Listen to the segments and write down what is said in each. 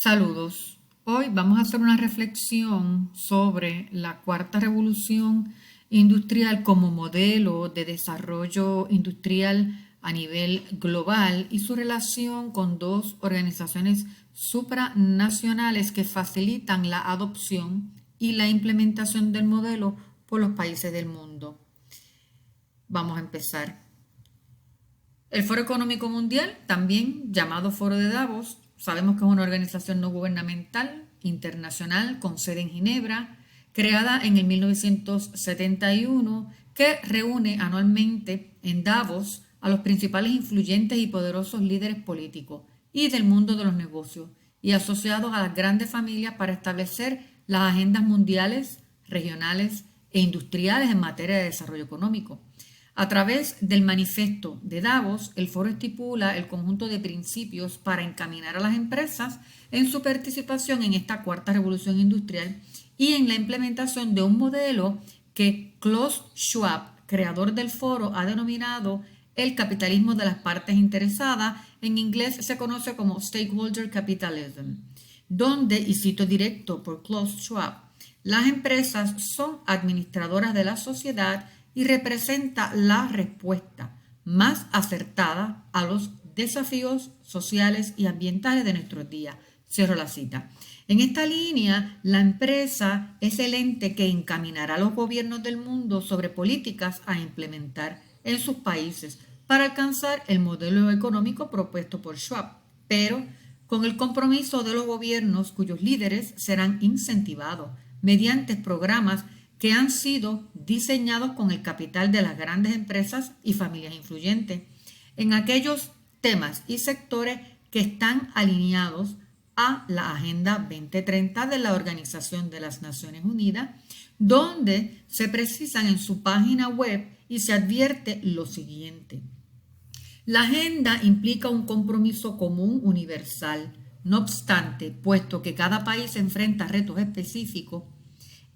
Saludos. Hoy vamos a hacer una reflexión sobre la cuarta revolución industrial como modelo de desarrollo industrial a nivel global y su relación con dos organizaciones supranacionales que facilitan la adopción y la implementación del modelo por los países del mundo. Vamos a empezar. El Foro Económico Mundial, también llamado Foro de Davos, sabemos que es una organización no gubernamental internacional con sede en Ginebra, creada en el 1971, que reúne anualmente en Davos a los principales influyentes y poderosos líderes políticos y del mundo de los negocios y asociados a las grandes familias para establecer las agendas mundiales, regionales e industriales en materia de desarrollo económico. A través del manifiesto de Davos, el foro estipula el conjunto de principios para encaminar a las empresas en su participación en esta cuarta revolución industrial y en la implementación de un modelo que Klaus Schwab, creador del foro, ha denominado el capitalismo de las partes interesadas. En inglés se conoce como Stakeholder Capitalism, donde, y cito directo por Klaus Schwab, las empresas son administradoras de la sociedad y representa la respuesta más acertada a los desafíos sociales y ambientales de nuestros días. Cierro la cita. En esta línea, la empresa es el ente que encaminará a los gobiernos del mundo sobre políticas a implementar en sus países para alcanzar el modelo económico propuesto por Schwab, pero con el compromiso de los gobiernos cuyos líderes serán incentivados mediante programas que han sido diseñados con el capital de las grandes empresas y familias influyentes en aquellos temas y sectores que están alineados a la Agenda 2030 de la Organización de las Naciones Unidas, donde se precisan en su página web y se advierte lo siguiente. La agenda implica un compromiso común universal. No obstante, puesto que cada país enfrenta retos específicos,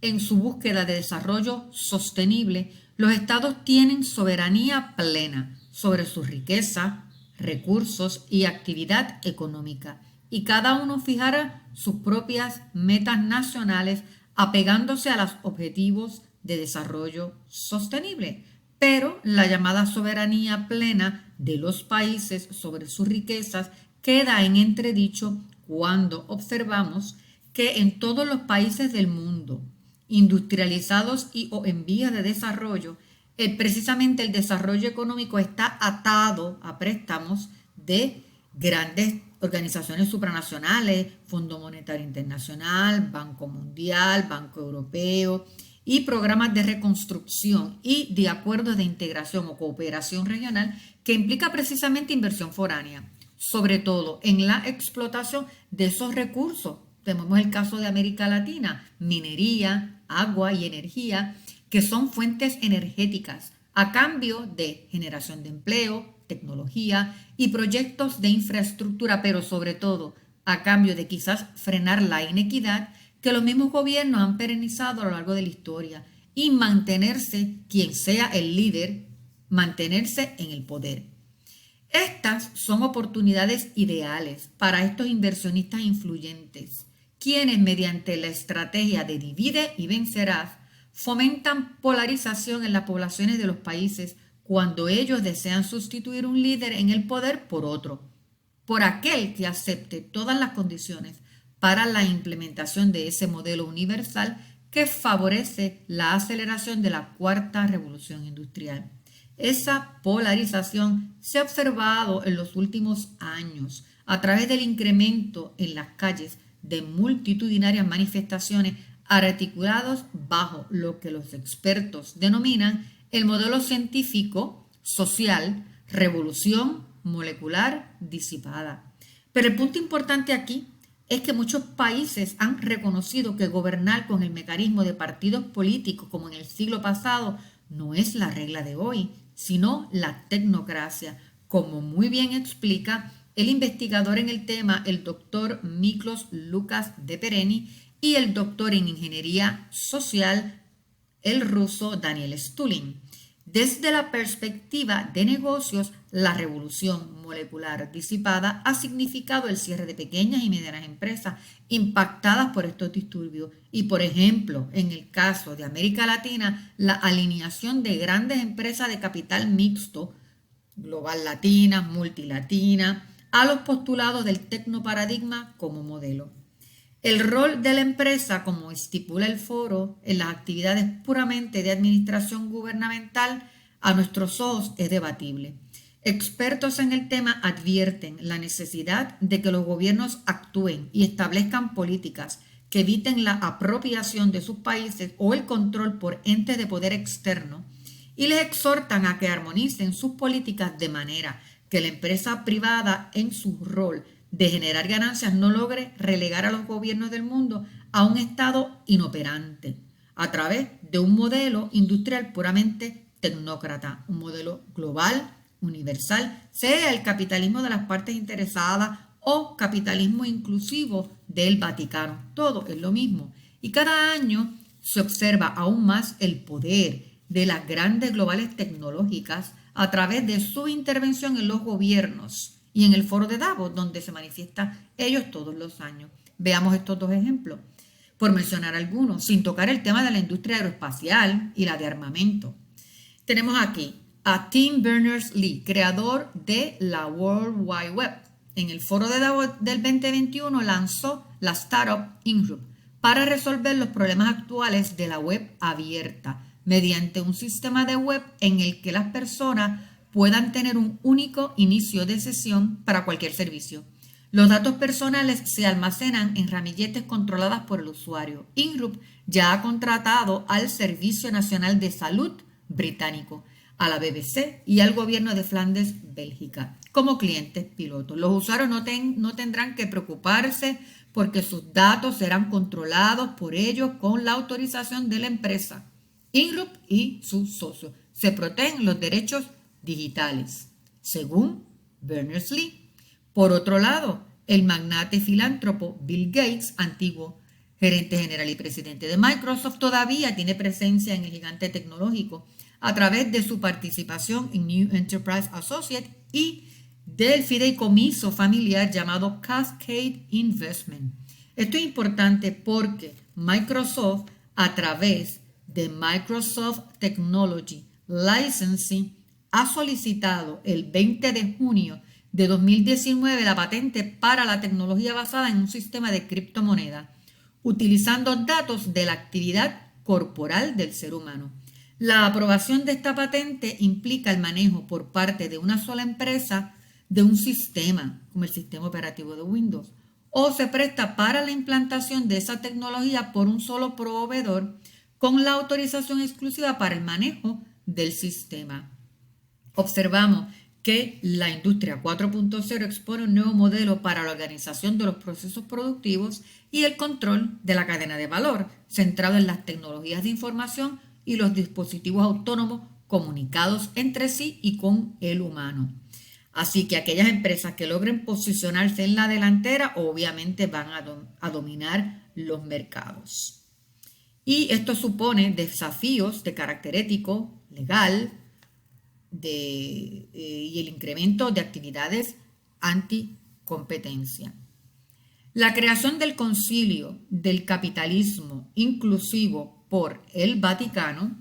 en su búsqueda de desarrollo sostenible, los estados tienen soberanía plena sobre su riqueza, recursos y actividad económica, y cada uno fijará sus propias metas nacionales apegándose a los objetivos de desarrollo sostenible. Pero la llamada soberanía plena de los países sobre sus riquezas queda en entredicho cuando observamos que en todos los países del mundo, industrializados y o en vías de desarrollo, precisamente el desarrollo económico está atado a préstamos de grandes organizaciones supranacionales, Fondo Monetario Internacional, Banco Mundial, Banco Europeo y programas de reconstrucción y de acuerdos de integración o cooperación regional que implica precisamente inversión foránea, sobre todo en la explotación de esos recursos. Tenemos el caso de América Latina, minería, agua y energía, que son fuentes energéticas a cambio de generación de empleo, tecnología y proyectos de infraestructura, pero sobre todo a cambio de quizás frenar la inequidad que los mismos gobiernos han perennizado a lo largo de la historia y mantenerse, quien sea el líder, mantenerse en el poder. Estas son oportunidades ideales para estos inversionistas influyentes, quienes mediante la estrategia de divide y vencerás fomentan polarización en las poblaciones de los países cuando ellos desean sustituir un líder en el poder por otro, por aquel que acepte todas las condiciones para la implementación de ese modelo universal que favorece la aceleración de la cuarta revolución industrial. Esa polarización se ha observado en los últimos años a través del incremento en las calles de multitudinarias manifestaciones articulados bajo lo que los expertos denominan el modelo científico, social, revolución molecular disipada. Pero el punto importante aquí es que muchos países han reconocido que gobernar con el mecanismo de partidos políticos como en el siglo pasado no es la regla de hoy, sino la tecnocracia, como muy bien explica el investigador en el tema, el doctor Miklos Lukas de Pereni, y el doctor en ingeniería social, el ruso Daniel Stulin. Desde la perspectiva de negocios, la revolución molecular disipada ha significado el cierre de pequeñas y medianas empresas impactadas por estos disturbios y, por ejemplo, en el caso de América Latina, la alineación de grandes empresas de capital mixto, global latina, multilatina, a los postulados del tecnoparadigma como modelo. El rol de la empresa, como estipula el foro, en las actividades puramente de administración gubernamental, a nuestros ojos es debatible. Expertos en el tema advierten la necesidad de que los gobiernos actúen y establezcan políticas que eviten la apropiación de sus países o el control por entes de poder externo y les exhortan a que armonicen sus políticas de manera que la empresa privada en su rol de generar ganancias no logre relegar a los gobiernos del mundo a un estado inoperante a través de un modelo industrial puramente tecnócrata, un modelo global, universal, sea el capitalismo de las partes interesadas o capitalismo inclusivo del Vaticano. Todo es lo mismo. Y cada año se observa aún más el poder de las grandes globales tecnológicas a través de su intervención en los gobiernos y en el foro de Davos, donde se manifiestan ellos todos los años. Veamos estos dos ejemplos, por mencionar algunos, sin tocar el tema de la industria aeroespacial y la de armamento. Tenemos aquí a Tim Berners-Lee, creador de la World Wide Web. En el foro de Davos del 2021 lanzó la startup InRub para resolver los problemas actuales de la web abierta mediante un sistema de web en el que las personas puedan tener un único inicio de sesión para cualquier servicio. Los datos personales se almacenan en ramilletes controladas por el usuario. InRub ya ha contratado al Servicio Nacional de Salud británico, a la BBC y al gobierno de Flandes, Bélgica, como clientes pilotos. Los usuarios no tendrán que preocuparse porque sus datos serán controlados por ellos con la autorización de la empresa. InRub y sus socios se protegen los derechos digitales, según Berners-Lee. Por otro lado, el magnate filántropo Bill Gates, antiguo gerente general y presidente de Microsoft, todavía tiene presencia en el gigante tecnológico a través de su participación en New Enterprise Associates y del fideicomiso familiar llamado Cascade Investment. Esto es importante porque Microsoft, a través de Microsoft Technology Licensing, ha solicitado el 20 de junio de 2019 la patente para la tecnología basada en un sistema de criptomoneda, utilizando datos de la actividad corporal del ser humano. La aprobación de esta patente implica el manejo por parte de una sola empresa de un sistema, como el sistema operativo de Windows, o se presta para la implantación de esa tecnología por un solo proveedor con la autorización exclusiva para el manejo del sistema. Observamos que la industria 4.0 expone un nuevo modelo para la organización de los procesos productivos y el control de la cadena de valor, centrado en las tecnologías de información y los dispositivos autónomos comunicados entre sí y con el humano. Así que aquellas empresas que logren posicionarse en la delantera obviamente van a dominar los mercados. Y esto supone desafíos de carácter ético, legal, y el incremento de actividades anticompetencia. La creación del Concilio del Capitalismo Inclusivo por el Vaticano,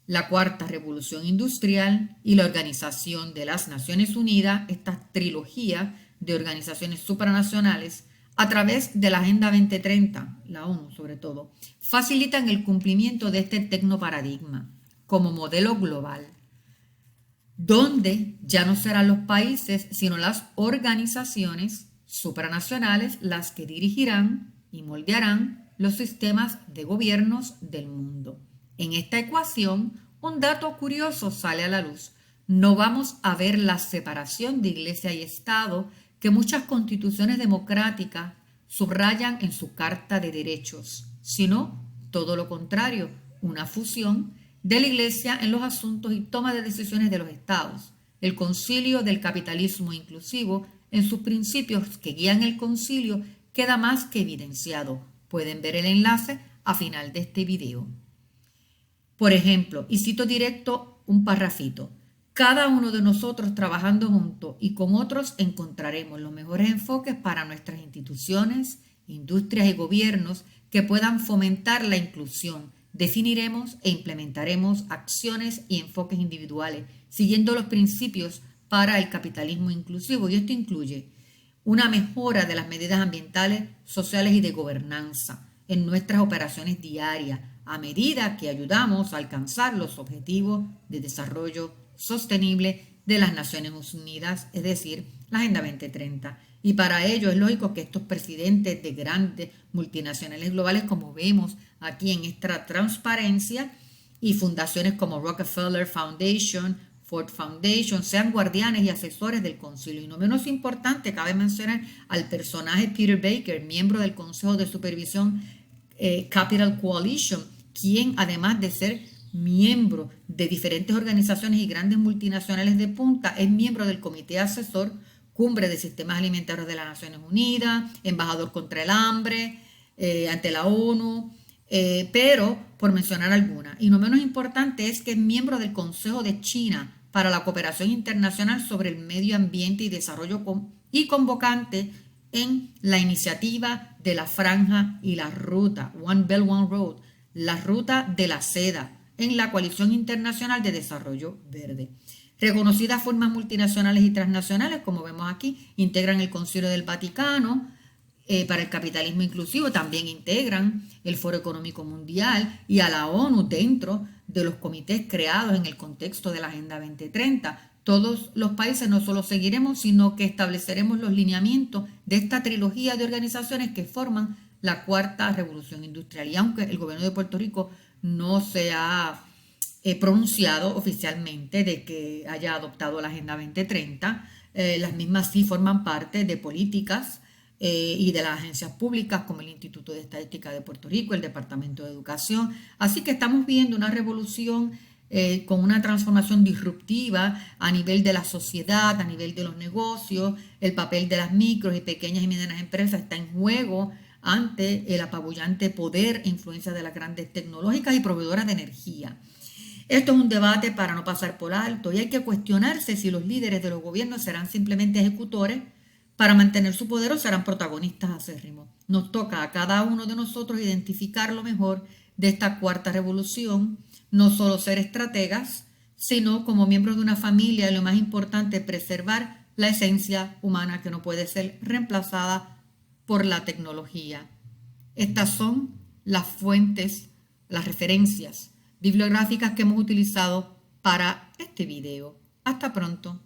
la Cuarta Revolución Industrial y la Organización de las Naciones Unidas, esta trilogía de organizaciones supranacionales, a través de la Agenda 2030, la ONU sobre todo, facilitan el cumplimiento de este tecnoparadigma como modelo global, donde ya no serán los países, sino las organizaciones supranacionales las que dirigirán y moldearán los sistemas de gobiernos del mundo. En esta ecuación, un dato curioso sale a la luz. No vamos a ver la separación de iglesia y Estado que muchas constituciones democráticas subrayan en su Carta de Derechos, sino todo lo contrario, una fusión de la Iglesia en los asuntos y toma de decisiones de los estados. El Concilio del Capitalismo Inclusivo, en sus principios que guían el concilio, queda más que evidenciado. Pueden ver el enlace a final de este video. Por ejemplo, y cito directo un parrafito. Cada uno de nosotros trabajando juntos y con otros encontraremos los mejores enfoques para nuestras instituciones, industrias y gobiernos que puedan fomentar la inclusión. Definiremos e implementaremos acciones y enfoques individuales, siguiendo los principios para el capitalismo inclusivo. Y esto incluye una mejora de las medidas ambientales, sociales y de gobernanza en nuestras operaciones diarias, a medida que ayudamos a alcanzar los objetivos de desarrollo sostenible de las Naciones Unidas, es decir, la Agenda 2030. Y para ello es lógico que estos presidentes de grandes multinacionales globales, como vemos aquí en esta transparencia, y fundaciones como Rockefeller Foundation, Ford Foundation, sean guardianes y asesores del concilio. Y no menos importante, cabe mencionar al personaje Peter Baker, miembro del Consejo de Supervisión Capital Coalition, quien además de ser miembro de diferentes organizaciones y grandes multinacionales de punta, es miembro del Comité Asesor Cumbre de Sistemas Alimentarios de las Naciones Unidas, embajador contra el hambre ante la ONU, pero por mencionar alguna. Y no menos importante es que es miembro del Consejo de China para la Cooperación Internacional sobre el Medio Ambiente y Desarrollo y convocante en la iniciativa de la Franja y la Ruta, One Belt, One Road, la Ruta de la Seda, en la Coalición Internacional de Desarrollo Verde. Reconocidas formas multinacionales y transnacionales, como vemos aquí, integran el Concilio del Vaticano para el capitalismo inclusivo, también integran el Foro Económico Mundial y a la ONU dentro de los comités creados en el contexto de la Agenda 2030. Todos los países no solo seguiremos, sino que estableceremos los lineamientos de esta trilogía de organizaciones que forman la cuarta revolución industrial. Y aunque el gobierno de Puerto Rico no se ha pronunciado oficialmente de que haya adoptado la Agenda 2030, las mismas sí forman parte de políticas y de las agencias públicas como el Instituto de Estadística de Puerto Rico, el Departamento de Educación. Así que estamos viendo una revolución con una transformación disruptiva a nivel de la sociedad, a nivel de los negocios. El papel de las micros y pequeñas y medianas empresas está en juego ante el apabullante poder e influencia de las grandes tecnológicas y proveedoras de energía. Esto es un debate para no pasar por alto y hay que cuestionarse si los líderes de los gobiernos serán simplemente ejecutores para mantener su poder o serán protagonistas acérrimos. Nos toca a cada uno de nosotros identificar lo mejor de esta cuarta revolución, no solo ser estrategas, sino como miembros de una familia y lo más importante, preservar la esencia humana que no puede ser reemplazada por la tecnología. Estas son las fuentes, las referencias bibliográficas que hemos utilizado para este video. Hasta pronto.